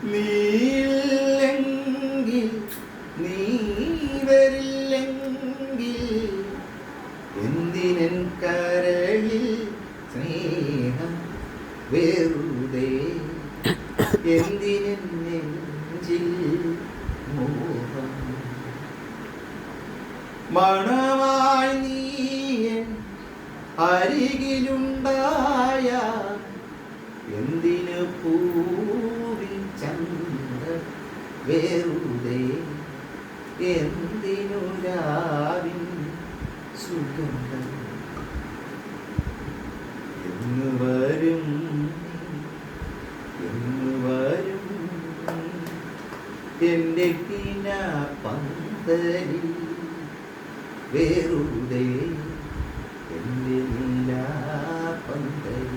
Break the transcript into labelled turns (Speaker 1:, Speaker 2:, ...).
Speaker 1: നീല്ലെങ്കിൽ നീ വരില്ലെങ്കിൽ എന്തിനൻ കരളിൽ സ്നേഹം വെറുതെ എന്തിനൻ നെഞ്ചിൽ മോഹം മണമായി നീയൻ അരികിലുണ്ടായ എന്തിനു പൂവിൻ ചന്ത വെറുതെ എന്തിനു രാവിൻ സുഗന്ധം എന്ന് വരും എൻ്റെ കിന പന്തലിൽ വെറുതെ എൻ്റെ പന്തലിൽ